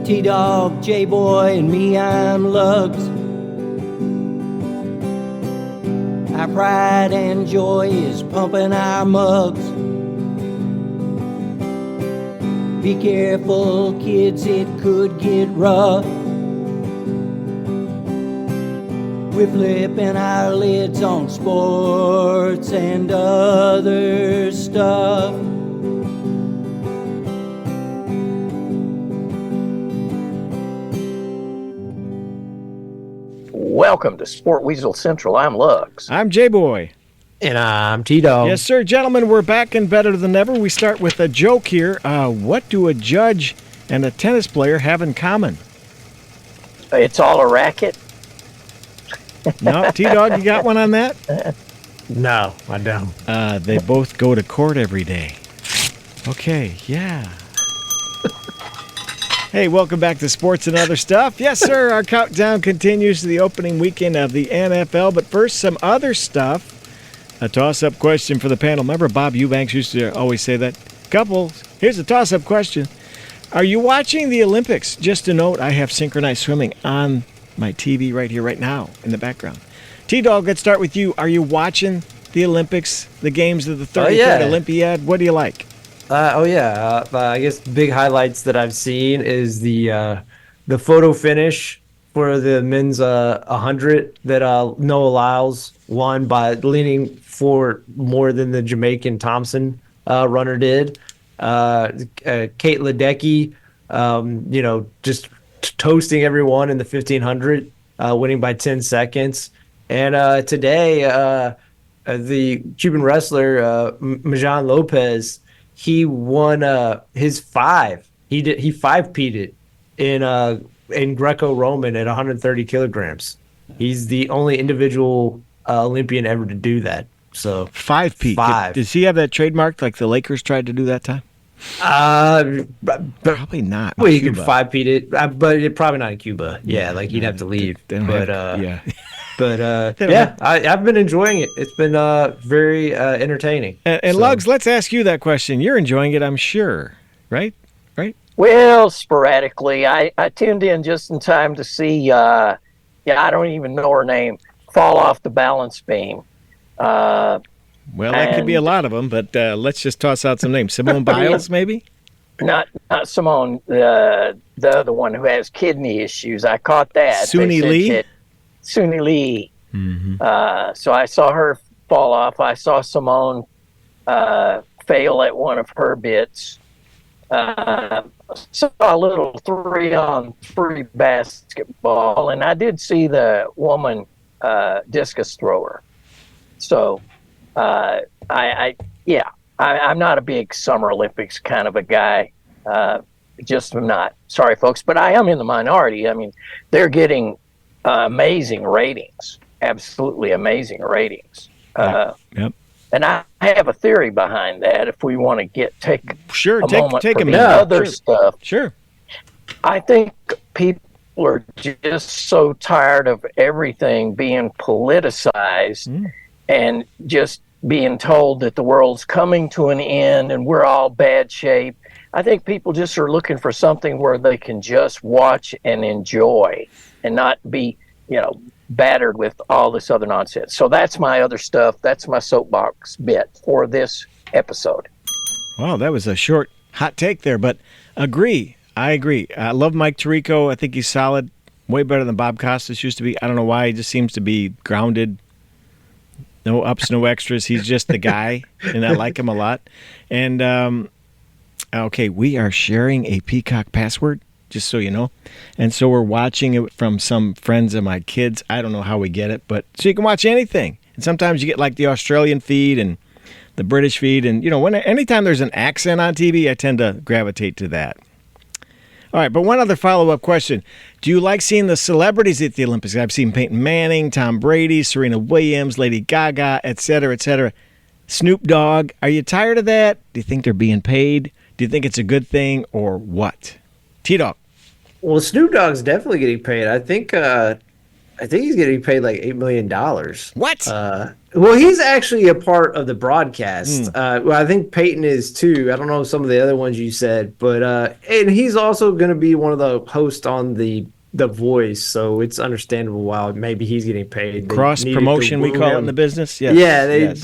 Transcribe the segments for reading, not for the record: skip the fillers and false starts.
T-Dog, J-Boy, and me, I'm Lugs. Our pride and joy is pumping our mugs. Be careful, kids, it could get rough. We're flipping our lids on sports and other stuff. Welcome to Sport Weasel Central. I'm Lux. I'm J-Boy. And I'm T-Dog. Yes, sir. Gentlemen, we're back and better than ever. We start with a joke here. What do a judge and a tennis player have in common? It's all a racket. No, T-Dog, you got one on that? No, I don't. They both go to court every day. Okay, yeah. Hey, welcome back to Sports and Other Stuff. Yes, sir, our countdown continues to the opening weekend of the NFL. But first, some other stuff. A toss-up question for the panel. Remember Bob Eubanks used to always say that? Couples, here's a toss-up question. Are you watching the Olympics? Just a note, I have synchronized swimming on my TV right here, right now, in the background. T-Dog, let's start with you. Are you watching the Olympics, the games of the 33rd Olympiad? What do you like? I guess big highlights that I've seen is the photo finish for the men's 100 that Noah Lyles won by leaning forward more than the Jamaican Thompson runner did. Kate Ledecky, just toasting everyone in the 1500, winning by 10 seconds. And today, the Cuban wrestler Majan Lopez, he won his five. He five-peated in Greco-Roman at 130 kilograms. He's the only individual Olympian ever to do that. So Five-peat. Does he have that trademark like the Lakers tried to do that time? Probably not. Well, you could five-peat it, but probably not in Cuba. Yeah, like he'd have to leave. I've been enjoying it. It's been very entertaining. And Lugs, let's ask you that question. You're enjoying it, I'm sure, right? Well, sporadically. I tuned in just in time to see, I don't even know her name, fall off the balance beam. Well, that could be a lot of them, but let's just toss out some names. Simone Biles, maybe? Not Simone, the other one who has kidney issues. I caught that. Suni Lee? Suni Lee. Mm-hmm. So I saw her fall off. I saw Simone fail at one of her bits. Saw a little 3-on-3 basketball, and I did see the woman discus thrower. So I'm not a big Summer Olympics kind of a guy. Just not. Sorry, folks, but I am in the minority. I mean, they're getting amazing ratings, absolutely amazing ratings. Yep. And I have a theory behind that. If we want to take a minute. Other stuff. Sure. I think people are just so tired of everything being politicized and just being told that the world's coming to an end and we're all bad shape. I think people just are looking for something where they can just watch and enjoy and not be, battered with all this other nonsense. So that's my other stuff. That's my soapbox bit for this episode. Wow, that was a short, hot take there, but I agree. I love Mike Tirico. I think he's solid, way better than Bob Costas used to be. I don't know why. He just seems to be grounded. No ups, no extras. He's just the guy, and I like him a lot. And, okay, we are sharing a Peacock password, just so you know. And so we're watching it from some friends of my kids. I don't know how we get it, but so you can watch anything. And sometimes you get like the Australian feed and the British feed. And, anytime there's an accent on TV, I tend to gravitate to that. All right, but one other follow-up question. Do you like seeing the celebrities at the Olympics? I've seen Peyton Manning, Tom Brady, Serena Williams, Lady Gaga, et cetera, et cetera. Snoop Dogg. Are you tired of that? Do you think they're being paid? Do you think it's a good thing or what? T-Dog. Well, Snoop Dogg's definitely getting paid. I think I think he's getting paid like $8 million. What? Well, he's actually a part of the broadcast. Well, I think Peyton is too. I don't know some of the other ones you said, but and he's also going to be one of the hosts on the Voice, so it's understandable why maybe he's getting paid. Cross promotion, we call it in the business. Yes. Yeah, yes.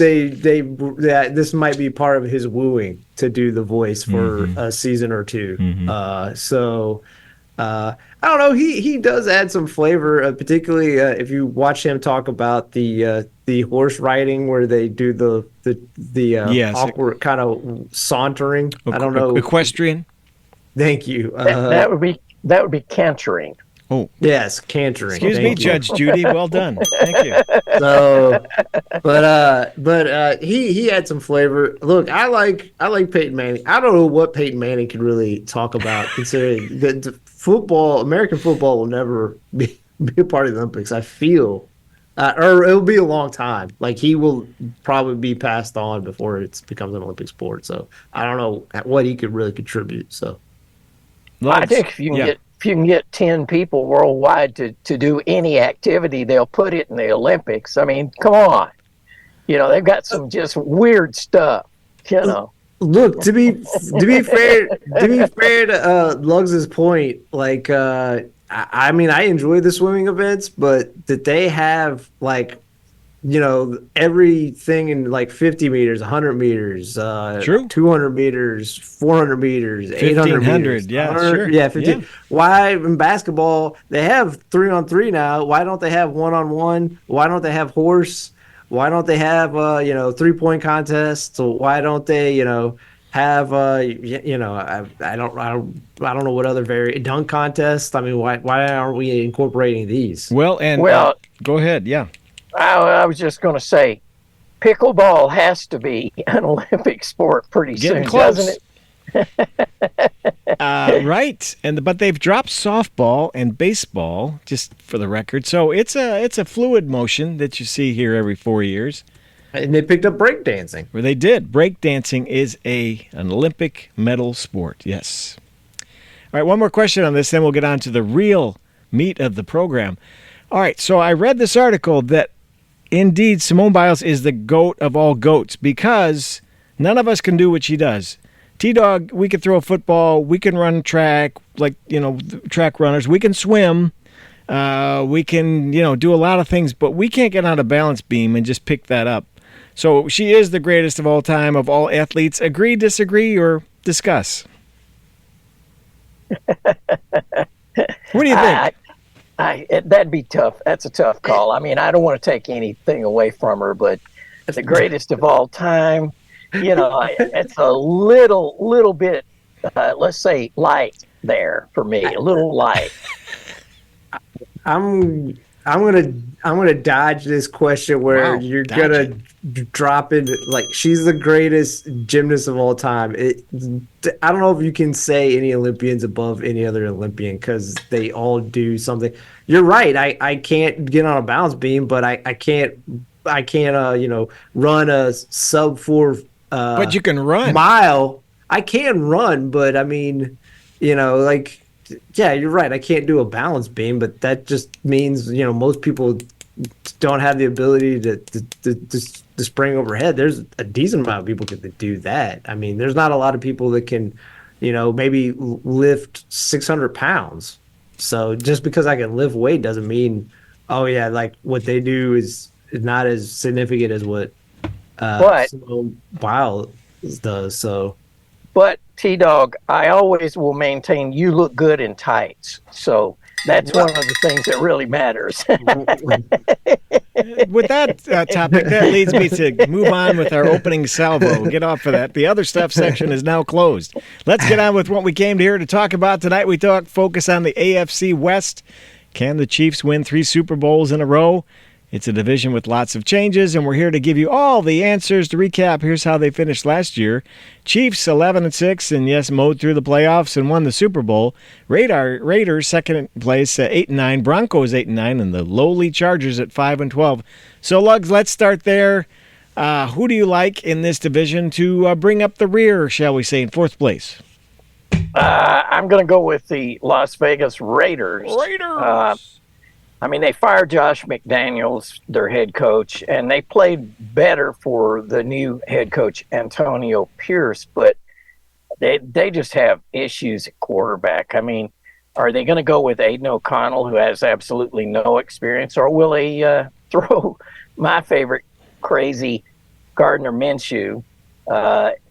this might be part of his wooing to do the Voice for a season or two. I don't know. He does add some flavor, particularly if you watch him talk about the horse riding, where they do the awkward kind of sauntering. I don't know, equestrian. Thank you. That would be cantering. Oh yes, cantering. Excuse me, Judge Judy. Well done. Thank you. So, but he had some flavor. Look, I like Peyton Manning. I don't know what Peyton Manning can really talk about, considering that American football will never be a part of the Olympics. I feel, or it'll be a long time. Like he will probably be passed on before it becomes an Olympic sport. So I don't know what he could really contribute. So I think if you can get 10 people worldwide to do any activity, they'll put it in the Olympics. I mean, come on. They've got some just weird stuff, Look, to be fair to Lugs's point, like I mean, I enjoy the swimming events, but that they have like everything in like 50 meters, 100 meters, 200 meters, 400 meters, 800 meters. Yeah, sure. Yeah, 15. Yeah. Why in basketball they have 3-on-3 now? Why don't they have 1-on-1? Why don't they have horse? Why don't they have 3-point contests? So why don't they have I don't know what other dunk contests? I mean, why aren't we incorporating these? Well, go ahead. Yeah. I was just going to say, pickleball has to be an Olympic sport pretty soon, doesn't it? Right, but they've dropped softball and baseball, just for the record. So it's a fluid motion that you see here every 4 years. And they picked up breakdancing. Where they did. Breakdancing is an Olympic medal sport. Yes. All right, one more question on this, then we'll get on to the real meat of the program. All right, so I read this article that indeed Simone Biles is the GOAT of all GOATs because none of us can do what she does. T-Dog, we can throw a football, we can run track, like, track runners, we can swim, we can, do a lot of things, but we can't get on a balance beam and just pick that up. So she is the greatest of all time, of all athletes. Agree, disagree, or discuss? What do you think? That'd be tough. That's a tough call. I mean, I don't want to take anything away from her, but the greatest of all time, it's a little bit, let's say, light there for me. A little light. I'm gonna dodge this question where you're gonna drop into like she's the greatest gymnast of all time. I don't know if you can say any Olympians above any other Olympian because they all do something. You're right. I can't get on a balance beam, but I can't run a sub 4 but you can run mile. I can run, but I mean, yeah, you're right. I can't do a balance beam, but that just means most people don't have the ability to spring overhead. There's a decent amount of people that do that. I mean, there's not a lot of people that can, maybe lift 600 pounds. So just because I can lift weight doesn't mean, like what they do is not as significant as what Simone Biles does. So. But T-Dog, I always will maintain you look good in tights. So that's one of the things that really matters. With that topic, that leads me to move on with our opening salvo. Get off of that. The other stuff section is now closed. Let's get on with what we came here to talk about tonight. We focus on the AFC West. Can the Chiefs win 3 Super Bowls in a row? It's a division with lots of changes, and we're here to give you all the answers. To recap, here's how they finished last year. Chiefs 11-6, and yes, mowed through the playoffs and won the Super Bowl. Raiders second place 8-9, Broncos 8-9, and the lowly Chargers at 5-12. So, Lugs, let's start there. Who do you like in this division to bring up the rear, shall we say, in 4th place? I'm going to go with the Las Vegas Raiders. I mean, they fired Josh McDaniels, their head coach, and they played better for the new head coach, Antonio Pierce, but they just have issues at quarterback. I mean, are they going to go with Aiden O'Connell, who has absolutely no experience, or will they throw my favorite crazy Gardner Minshew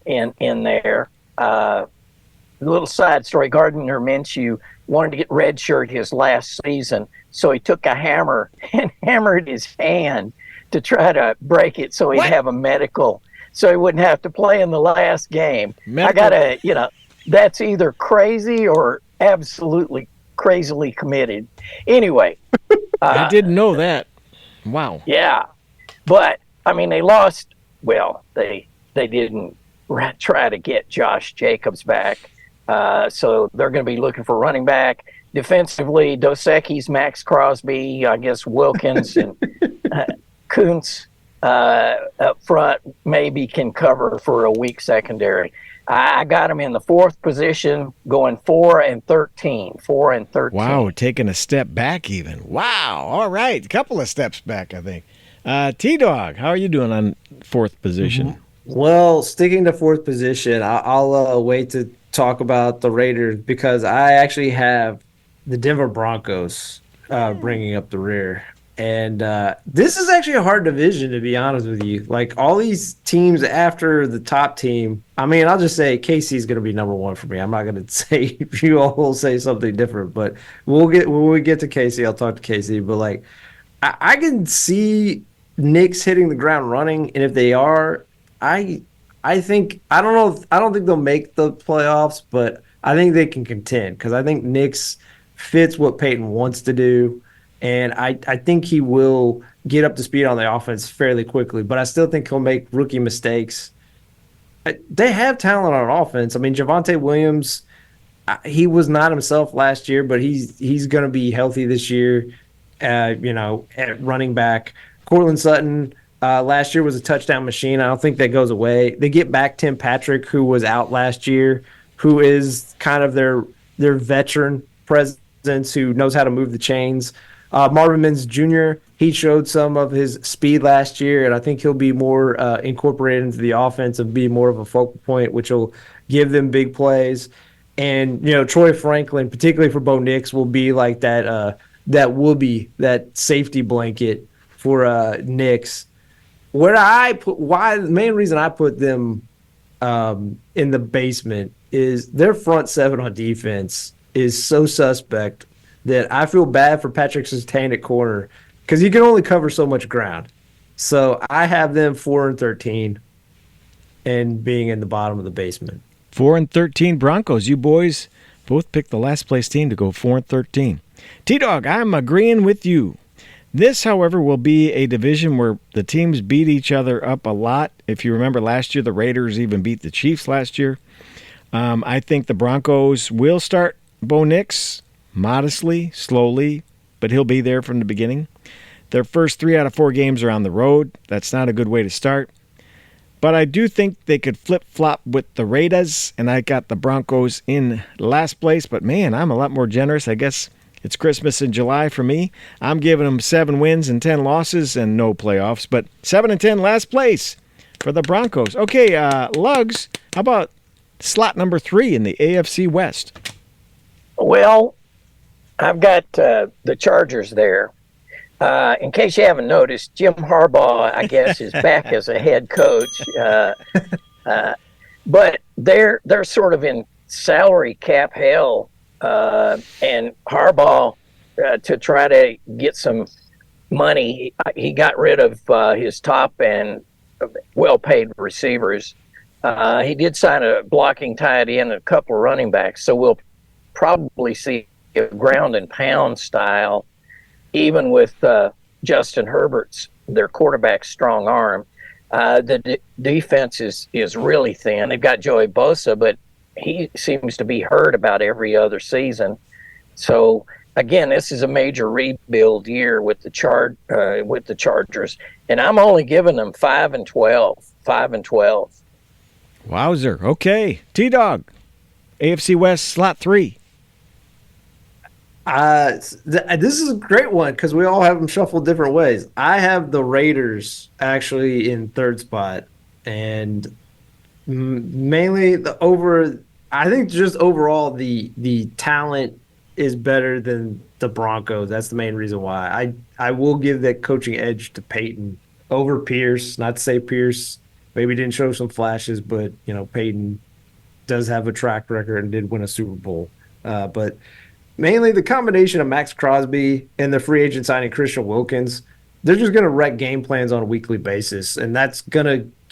in there? A little side story: Gardner Minshew wanted to get redshirt his last season, so he took a hammer and hammered his hand to try to break it, so he'd have a medical, so he wouldn't have to play in the last game. Medical. I gotta, that's either crazy or absolutely crazily committed. Anyway, I didn't know that. Wow. yeah, but I mean, they lost. Well, they didn't try to get Josh Jacobs back, so they're going to be looking for running back. Defensively, Dos Equis, Max Crosby, I guess Wilkins and Kuntz up front maybe can cover for a weak secondary. I got them in the fourth position, going 4-13. 4-13. Wow, taking a step back even. Wow. All right. A couple of steps back, I think. T-Dog, how are you doing on fourth position? Well, sticking to fourth position, I'll wait to talk about the Raiders because I actually have the Denver Broncos bringing up the rear. And this is actually a hard division, to be honest with you. Like, all these teams after the top team, I mean, I'll just say KC's going to be number one for me. I'm not going to say if you all will say something different, but when we get to KC, I'll talk to KC. But, like, I can see Knicks hitting the ground running, and if they are, I think I don't think they'll make the playoffs, but I think they can contend because I think Knicks fits what Peyton wants to do. And I think he will get up to speed on the offense fairly quickly, but I still think he'll make rookie mistakes. They have talent on offense. I mean, Javonte Williams, he was not himself last year, but he's going to be healthy this year, at running back. Cortland Sutton last year was a touchdown machine. I don't think that goes away. They get back Tim Patrick, who was out last year, who is kind of their veteran presence who knows how to move the chains. Marvin Mims Jr., he showed some of his speed last year, and I think he'll be more incorporated into the offense and be more of a focal point, which will give them big plays. And, Troy Franklin, particularly for Bo Nix, will be like that that safety blanket for Nix. The main reason I put them in the basement is their front seven on defense is so suspect that I feel bad for Patrick Surtain at corner because he can only cover so much ground. So I have them 4-13 and being in the bottom of the basement. 4-13 Broncos. You boys both picked the last place team to go 4-13. T-Dog, I'm agreeing with you. This, however, will be a division where the teams beat each other up a lot. If you remember last year, the Raiders even beat the Chiefs last year. I think the Broncos will start Bo Nix modestly, slowly, but he'll be there from the beginning. Their first 3 out of 4 games are on the road. That's not a good way to start. But I do think they could flip-flop with the Raiders, and I got the Broncos in last place. But, man, I'm a lot more generous. I guess it's Christmas in July for me. I'm giving them 7 wins and 10 losses and no playoffs. But 7-10 last place for the Broncos. Okay, Lugs, how about slot number 3 in the AFC West? Well, I've got the Chargers there. In case you haven't noticed, Jim Harbaugh, I guess, is back as a head coach. But they're sort of in salary cap hell. And Harbaugh, to try to get some money, he got rid of his top and well-paid receivers. He did sign a blocking tight end and a couple of running backs, so we'll probably see a ground and pound style, even with Justin Herbert's, their quarterback's strong arm. The defense is really thin. They've got Joey Bosa, but he seems to be hurt about every other season. So again, this is a major rebuild year with the Chargers, and I'm only giving them 5-12. 5-12. Wowzer. Okay, T-Dog, AFC West slot 3. This is a great one because we all have them shuffled different ways. I have the Raiders actually in third spot, and mainly the over. I think just overall the talent is better than the Broncos. That's the main reason why. I will give that coaching edge to Peyton over Pierce. Not to say Pierce maybe didn't show some flashes, but Peyton does have a track record and did win a Super Bowl. But mainly the combination of Max Crosby and the free agent signing Christian Wilkins, they're just going to wreck game plans on a weekly basis, and that's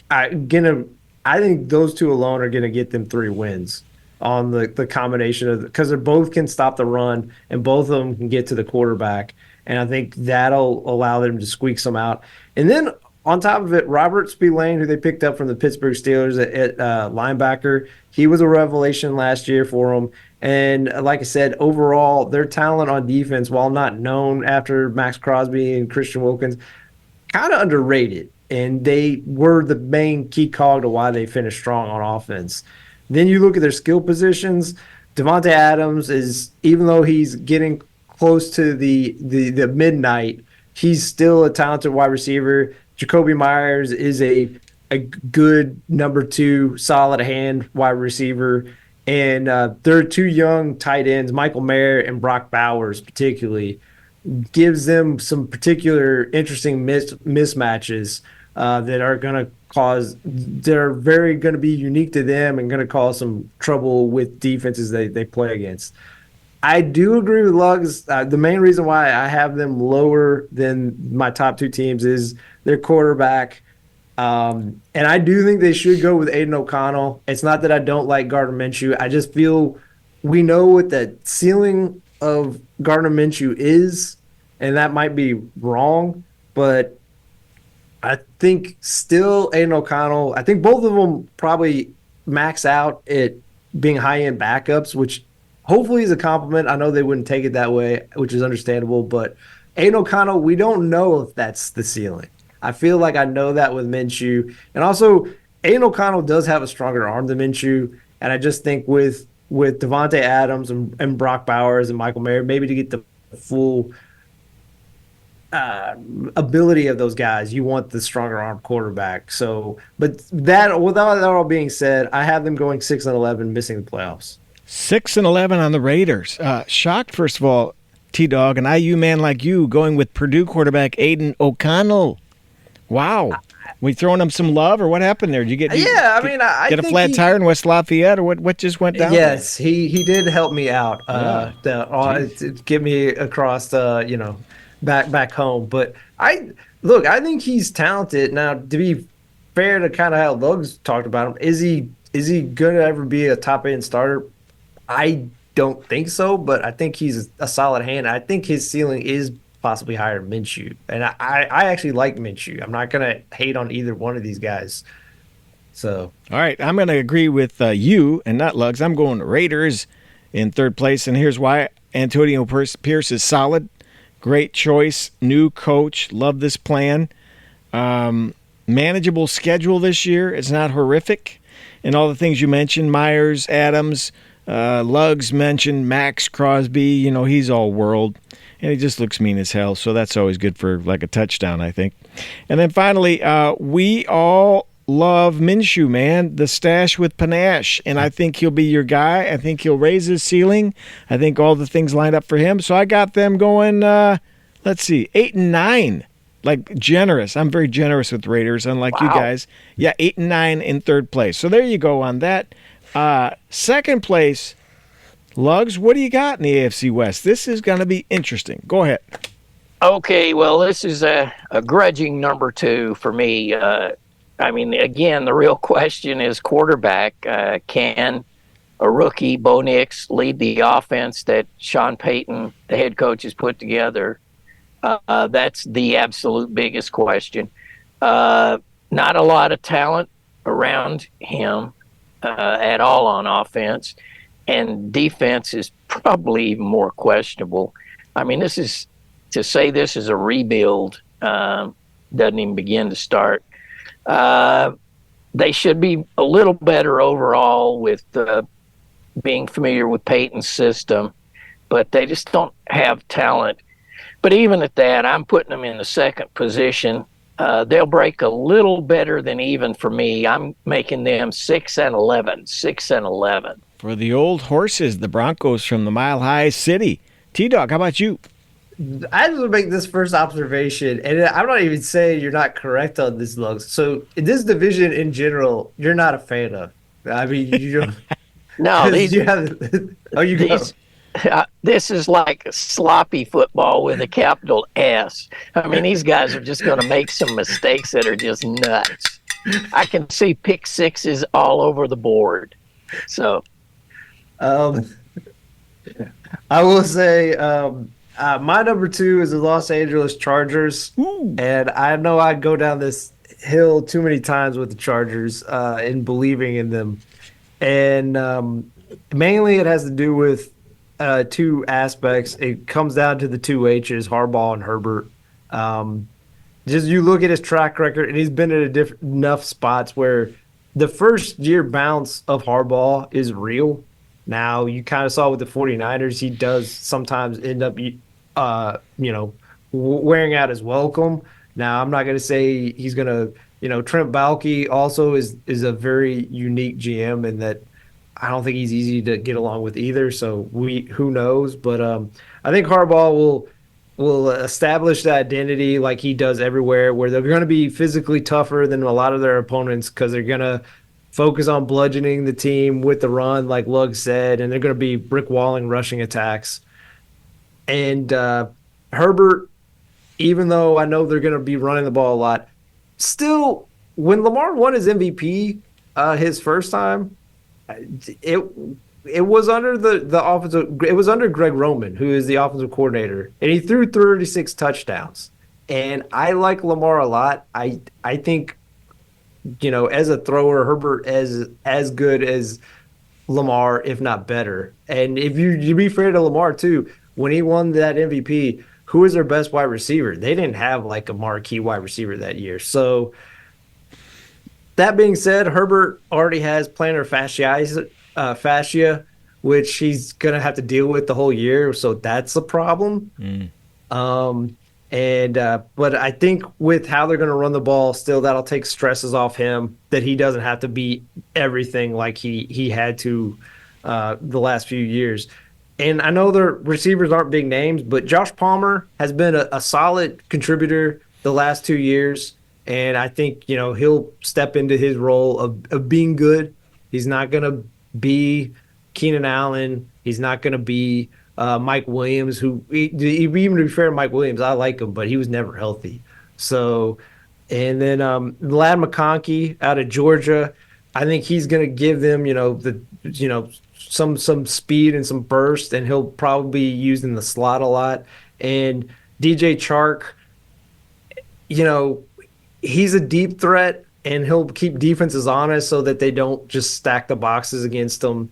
I think those two alone are going to get them 3 wins on the combination of, because they both can stop the run and both of them can get to the quarterback, and I think that'll allow them to squeak some out. And then on top of it, Robert Spillane, who they picked up from the Pittsburgh Steelers at linebacker, he was a revelation last year for them. And like I said, overall, their talent on defense, while not known after Max Crosby and Christian Wilkins, kind of underrated. And they were the main key cog to why they finished strong on offense. Then you look at their skill positions. Devontae Adams is, even though he's getting close to the midnight, he's still a talented wide receiver. Jacoby Myers is a good number 2, solid hand wide receiver. And there are 2 young tight ends, Michael Mayer and Brock Bowers particularly, gives them some particular interesting mismatches that are going to they're very going to be unique to them and going to cause some trouble with defenses they play against. I do agree with Luggs. The main reason why I have them lower than my top 2 teams is their quarterback. And I do think they should go with Aiden O'Connell. It's not that I don't like Gardner Minshew. I just feel we know what the ceiling of Gardner Minshew is, and that might be wrong, but I think still Aiden O'Connell, I think both of them probably max out at being high-end backups, which hopefully is a compliment. I know they wouldn't take it that way, which is understandable, but Aiden O'Connell, we don't know if that's the ceiling. I feel like I know that with Minshew. And also, Aiden O'Connell does have a stronger arm than Minshew, and I just think with Devontae Adams and Brock Bowers and Michael Mayer, maybe to get the full ability of those guys, you want the stronger arm quarterback. So, but that, without that all being said, I have them going 6-11, missing the playoffs. 6-11 on the Raiders. Shocked, first of all, T-Dog, an IU man like you going with Purdue quarterback Aiden O'Connell. Wow. We throwing him some love, or what happened there? Did you get I get a flat tire in West Lafayette, or what just went down? Yes, he did help me out. To get me across back home. But I think he's talented. Now, to be fair to kind of how Luggs talked about him, is he gonna ever be a top end starter? I don't think so, but I think he's a solid hand. I think his ceiling is possibly higher than Minshew, and I actually like Minshew. I'm not gonna hate on either one of these guys. So, all right, I'm gonna agree with you and not Luggs. I'm going Raiders in third place, and here's why. Antonio Pierce is solid, great choice, new coach. Love this plan. Manageable schedule this year. It's not horrific, and all the things you mentioned, Myers, Adams. Luggs mentioned Max Crosby. He's all world, and he just looks mean as hell, so that's always good for like a touchdown, I think. And then finally, we all love Minshew, man, the stash with panache, and I think he'll be your guy. I think he'll raise his ceiling. I think all the things lined up for him, so I got them going, 8-9. Like, generous. I'm very generous with Raiders, unlike you guys. Yeah, 8-9 in third place. So there you go on that. Second place, Luggs, what do you got in the AFC West? This is going to be interesting. Go ahead. Okay, well, this is a grudging number 2 for me. Again, the real question is quarterback. Can a rookie, Bo Nix, lead the offense that Sean Payton, the head coach, has put together? That's the absolute biggest question. Not a lot of talent around him at all on offense, and defense is probably even more questionable. This is a rebuild doesn't even begin to start. They should be a little better overall with being familiar with Peyton's system. but they just don't have talent. But even at that, I'm putting them in the second position. They'll break a little better than even for me. I'm making them 6-11, 6-11. For the old horses, the Broncos from the Mile High City. T-Dog, how about you? I just want to make this first observation, and I'm not even saying you're not correct on this, Lugs. So in this division in general, you're not a fan of. I mean, you don't. No, You have, oh, you go. This is like sloppy football with a capital S. I mean, these guys are just going to make some mistakes that are just nuts. I can see pick sixes all over the board. So, I will say my number 2 is the Los Angeles Chargers. Ooh. And I know I go down this hill too many times with the Chargers in believing in them. And mainly it has to do with two aspects. It comes down to the two H's, Harbaugh and Herbert. Just you look at his track record, and he's been at enough spots where the first year bounce of Harbaugh is real. Now, you kind of saw with the 49ers, he does sometimes end up, wearing out his welcome. Now, I'm not going to say he's going to, Trent Baalke also is a very unique GM in that I don't think he's easy to get along with either. So who knows? But I think Harbaugh will establish that identity like he does everywhere, where they're going to be physically tougher than a lot of their opponents because they're going to focus on bludgeoning the team with the run, like Lug said, and they're going to be brick walling rushing attacks. And Herbert, even though I know they're going to be running the ball a lot, still, when Lamar won his MVP his first time, it was under the offensive. It was under Greg Roman, who is the offensive coordinator, and he threw 36 touchdowns. And I like Lamar a lot. I think, as a thrower, Herbert as good as Lamar, if not better. And if you be fair to Lamar too, when he won that MVP, who was their best wide receiver? They didn't have like a marquee wide receiver that year. So that being said, Herbert already has plantar fascia, which he's going to have to deal with the whole year. So that's a problem. But I think with how they're going to run the ball, still that'll take stresses off him, that he doesn't have to be everything like he had to the last few years. And I know their receivers aren't big names, but Josh Palmer has been a solid contributor the last 2 years. And I think, he'll step into his role of being good. He's not going to be Keenan Allen. He's not going to be Mike Williams, who, even to be fair to Mike Williams, I like him, but he was never healthy. So, and then Lad McConkey out of Georgia, I think he's going to give them, some speed and some burst, and he'll probably be used in the slot a lot. And DJ Chark, he's a deep threat, and he'll keep defenses honest so that they don't just stack the boxes against them.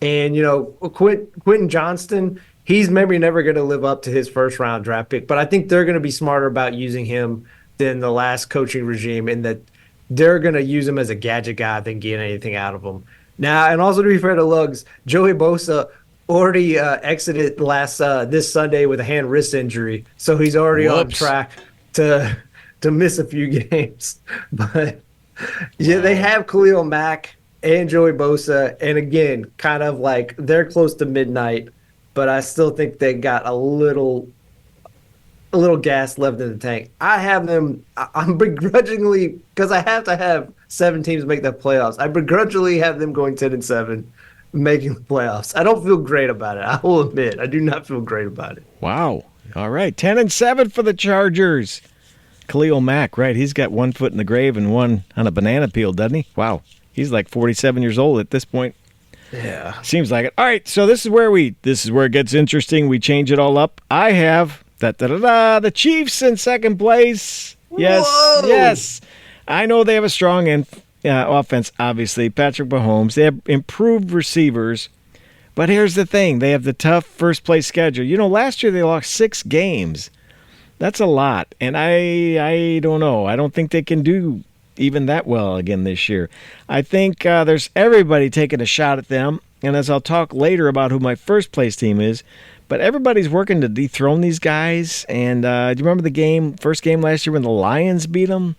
And, Quentin Johnston, he's maybe never going to live up to his first-round draft pick, but I think they're going to be smarter about using him than the last coaching regime, in that they're going to use him as a gadget guy than get anything out of him. Now, and also to be fair to Lugs, Joey Bosa already exited this Sunday with a hand-wrist injury, so he's already on track to miss a few games. But, yeah, they have Khalil Mack and Joey Bosa, and again, kind of like they're close to midnight, but I still think they got a little gas left in the tank. I have them. I'm begrudgingly, because I have to have 7 teams make the playoffs. I begrudgingly have them going 10-7, making the playoffs. I don't feel great about it. I will admit, I do not feel great about it. Wow. All right, 10-7 for the Chargers. Khalil Mack, right? He's got one foot in the grave and one on a banana peel, doesn't he? Wow. He's like 47 years old at this point. Yeah. Seems like it. All right, so this is where it gets interesting. We change it all up. I have the Chiefs in second place. Yes. Whoa! Yes. I know they have a strong offense, obviously. Patrick Mahomes. They have improved receivers. But here's the thing. They have the tough first-place schedule. Last year they lost 6 games. That's a lot. And I don't know. I don't think they can do even that well again this year. I think there's everybody taking a shot at them. And as I'll talk later about who my first-place team is, But everybody's working to dethrone these guys. And do you remember the first game last year when the Lions beat them?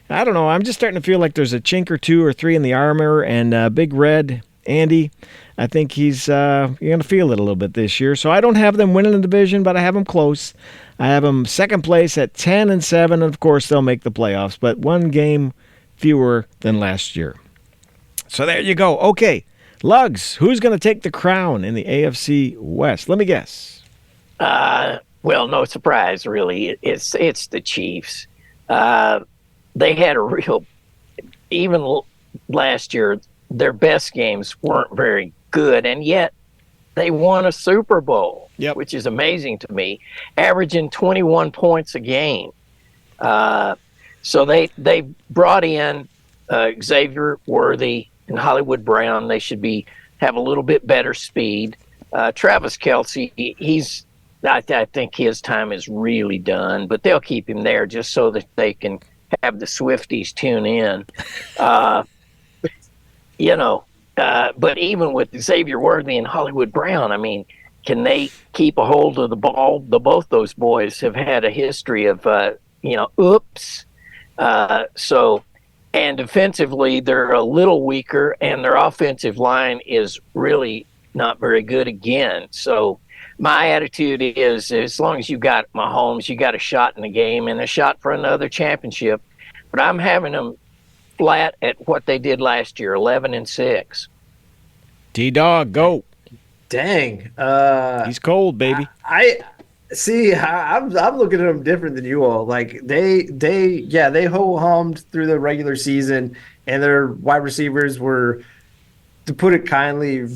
I don't know. I'm just starting to feel like there's a chink or two or three in the armor. And Big Red, Andy, I think you're going to feel it a little bit this year. So I don't have them winning the division, but I have them close. I have them second place at 10-7, and of course they'll make the playoffs, but one game fewer than last year. So there you go. Okay, Lugs, who's going to take the crown in the AFC West? Let me guess. Well, no surprise, really. It's the Chiefs. They had even last year, their best games weren't very good, and yet they won a Super Bowl, which is amazing to me, averaging 21 points a game. So they brought in Xavier Worthy and Hollywood Brown. They should have a little bit better speed. Travis Kelce, I think his time is really done, but they'll keep him there just so that they can have the Swifties tune in. But even with Xavier Worthy and Hollywood Brown, I mean, can they keep a hold of the ball? Both those boys have had a history of, oops. And defensively, they're a little weaker, and their offensive line is really not very good again. So my attitude is, as long as you got Mahomes, you got a shot in the game and a shot for another championship. But I'm having them flat at what they did last year, 11-6. T-Dog, go. Dang. He's cold, baby. I see. I'm looking at them different than you all. Like they ho-hummed through the regular season, and their wide receivers were, to put it kindly,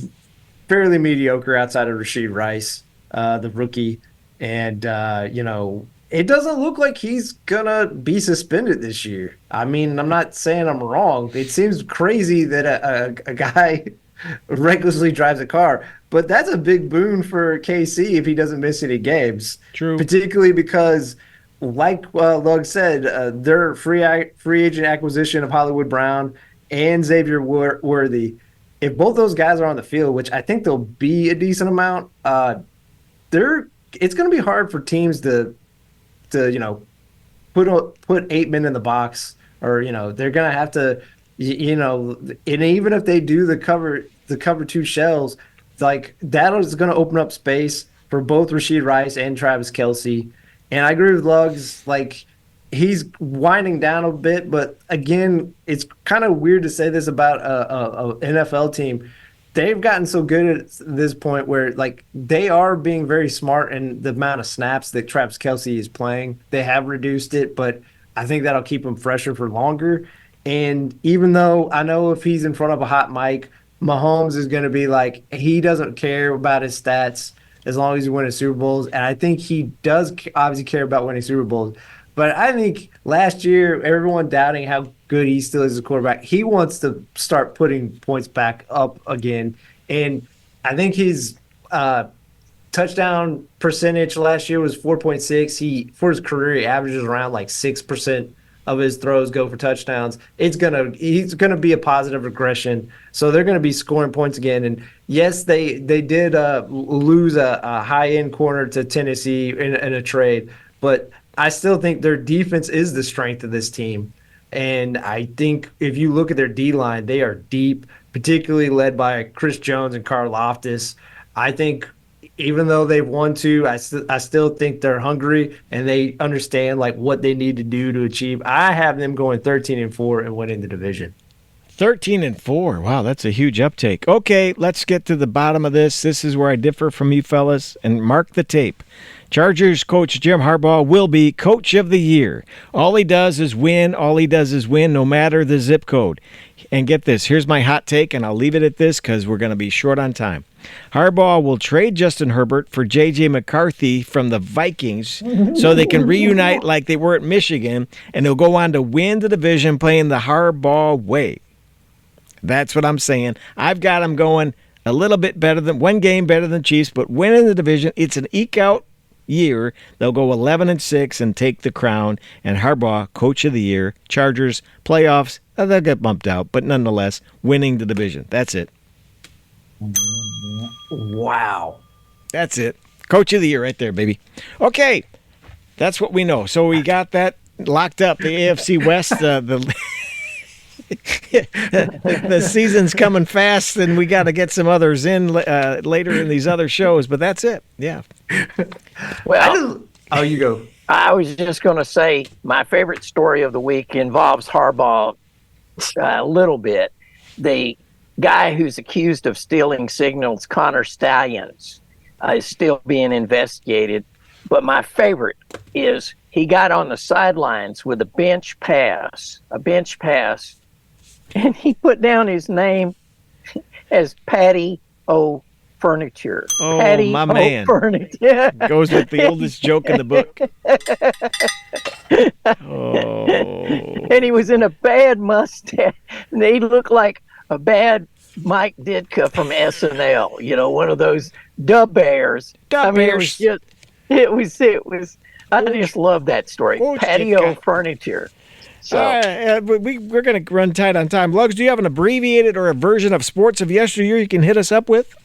fairly mediocre outside of Rashid Rice, the rookie. And it doesn't look like he's gonna be suspended this year. I mean, I'm not saying I'm wrong. It seems crazy that a guy recklessly drives a car, but that's a big boon for KC if he doesn't miss any games. True. Particularly because, like Lug said, their free agent acquisition of Hollywood Brown and Xavier Worthy, if both those guys are on the field, which I think they'll be a decent amount, it's going to be hard for teams to put 8 men in the box, or they're going to have to, and even if they do the cover two shells, like that is going to open up space for both Rashid Rice and Travis Kelce. And I agree with Lugs, like he's winding down a bit, but again, it's kind of weird to say this about a NFL team. They've gotten so good at this point where, like, they are being very smart in the amount of snaps that Travis Kelce is playing. They have reduced it, but I think that'll keep him fresher for longer. And even though I know if he's in front of a hot mic, Mahomes is going to be like, he doesn't care about his stats as long as he's winning Super Bowls. And I think he does obviously care about winning Super Bowls. But I think last year, everyone doubting how good he still is as a quarterback, he wants to start putting points back up again. And I think his touchdown percentage last year was 4.6. For his career, he averages around like 6% of his throws go for touchdowns. He's gonna be a positive regression. So they're gonna be scoring points again. And yes, they did lose a high end corner to Tennessee in a trade, but I still think their defense is the strength of this team. And I think if you look at their D-line, they are deep, particularly led by Chris Jones and Karl Loftus. I think even though they've won two, I still think they're hungry and they understand like what they need to do to achieve. I have them going 13-4 and winning the division. 13-4. Wow, that's a huge uptake. Okay, let's get to the bottom of this. This is where I differ from you fellas, and mark the tape. Chargers coach Jim Harbaugh will be coach of the year. All he does is win. All he does is win, no matter the zip code. And get this, here's my hot take, and I'll leave it at this because we're going to be short on time. Harbaugh will trade Justin Herbert for J.J. McCarthy from the Vikings so they can reunite like they were at Michigan, and they'll go on to win the division playing the Harbaugh way. That's what I'm saying. I've got them going a little bit better than one game better than Chiefs, but winning the division, it's an eke-out year. They'll go 11-6 and take the crown, and Harbaugh, coach of the year. Chargers, playoffs, they'll get bumped out, but nonetheless, winning the division. That's it. Wow. That's it. Coach of the year right there, baby. Okay, that's what we know. So we got that locked up. The AFC West, the season's coming fast, and we got to get some others in later in these other shows. But that's it. Yeah. Well, you go. I was just going to say my favorite story of the week involves Harbaugh a little bit. The guy who's accused of stealing signals, Connor Stallions, is still being investigated. But my favorite is he got on the sidelines with a bench pass, and he put down his name as Patty O. Furniture. Oh, Patty my O. man. Furniture. Goes with the oldest joke in the book. Oh. And he was in a bad mustache. And he looked like a bad Mike Ditka from SNL. You know, one of those dub bears. Bears. It was. I just love that story. Patio Furniture. So, we're going to run tight on time. Lugs, do you have an abbreviated or a version of sports of yesteryear you can hit us up with?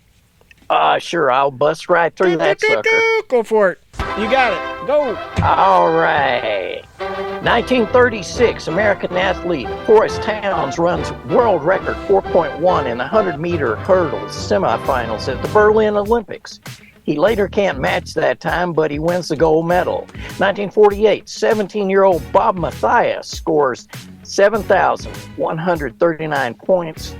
Sure. I'll bust right through that sucker. Go for it. You got it. Go. All right. 1936, American athlete Forrest Towns runs world record 4.1 in the 100-meter hurdles semifinals at the Berlin Olympics. He later can't match that time, but he wins the gold medal. 1948, 17-year-old Bob Mathias scores 7,139 points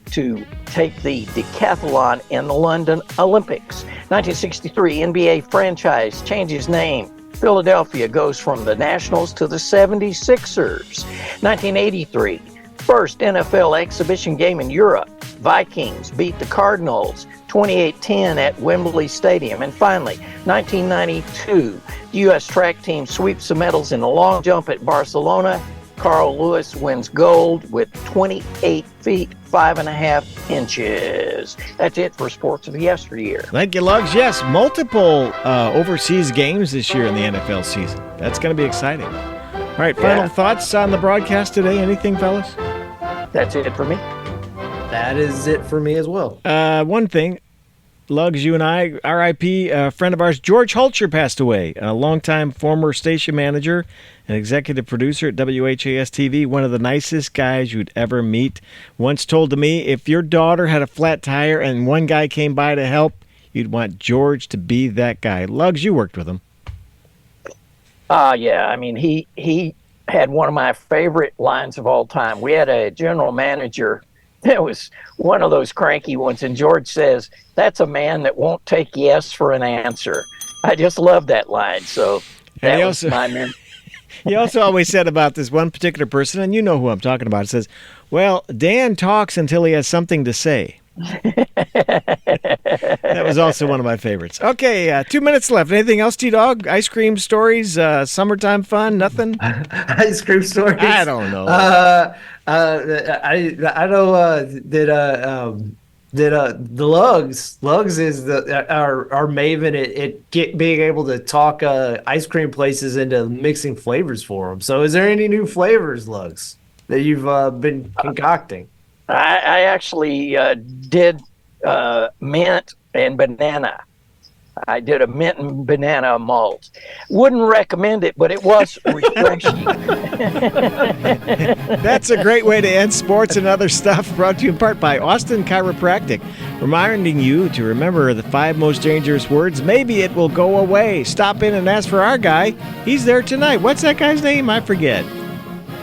to take the decathlon in the London Olympics. 1963, NBA franchise changes name. Philadelphia goes from the Nationals to the 76ers. 1983, first NFL exhibition game in Europe. Vikings beat the Cardinals 28-10 at Wembley Stadium. And finally, 1992, the U.S. track team sweeps the medals in the long jump at Barcelona. Carl Lewis wins gold with 28 feet, 5.5 inches. That's it for sports of yesteryear. Thank you, Lugs. Yes, multiple overseas games this year in the NFL season. That's going to be exciting. All right, final thoughts on the broadcast today? Anything, fellas? That's it for me. That is it for me as well. One thing, Lugs, you and I, R.I.P., a friend of ours, George Hulcher, passed away, a longtime former station manager and executive producer at WHAS-TV, one of the nicest guys you'd ever meet. Once told to me, if your daughter had a flat tire and one guy came by to help, you'd want George to be that guy. Lugs, you worked with him. Yeah, I mean, he had one of my favorite lines of all time. We had a general manager that was one of those cranky ones, and George says, "That's a man that won't take yes for an answer." I just love that line. So that was my man. He also always said about this one particular person, and you know who I'm talking about, it says, well, Dan talks until he has something to say. That was also one of my favorites. Okay, 2 minutes left. Anything else, T-Dog? Ice cream stories, summertime fun, nothing? Ice cream stories? I don't know. I know that the Lugs is our maven at being able to talk ice cream places into mixing flavors for them. So is there any new flavors, Lugs, that you've been concocting? I actually did mint and banana. I did a mint and banana malt. Wouldn't recommend it, but it was refreshing. That's a great way to end sports and other stuff. Brought to you in part by Austin Chiropractic, reminding you to remember the 5 most dangerous words. Maybe it will go away. Stop in and ask for our guy. He's there tonight. What's that guy's name? I forget.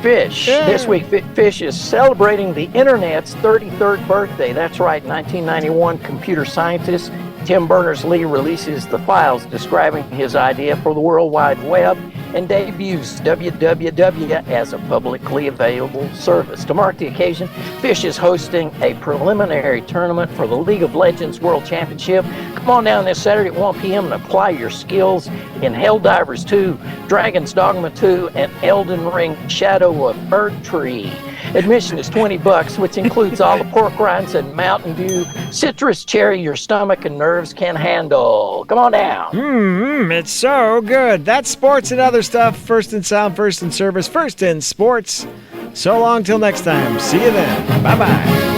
Fish. Yeah. This week, Fish is celebrating the Internet's 33rd birthday. That's right, 1991 computer scientist Tim Berners-Lee releases the files describing his idea for the World Wide Web and debuts www as a publicly available service. To mark the occasion, Fish is hosting a preliminary tournament for the League of Legends World Championship. Come on down this Saturday at 1 p.m. and apply your skills in Helldivers 2, Dragon's Dogma 2, and Elden Ring Shadow of Erdtree. Admission is $20, which includes all the pork rinds and Mountain Dew citrus cherry your stomach and nerves can handle. Come on down. It's so good. That's sports and other stuff. First in sound, first in service, first in sports. So long till next time. See you then. Bye-bye.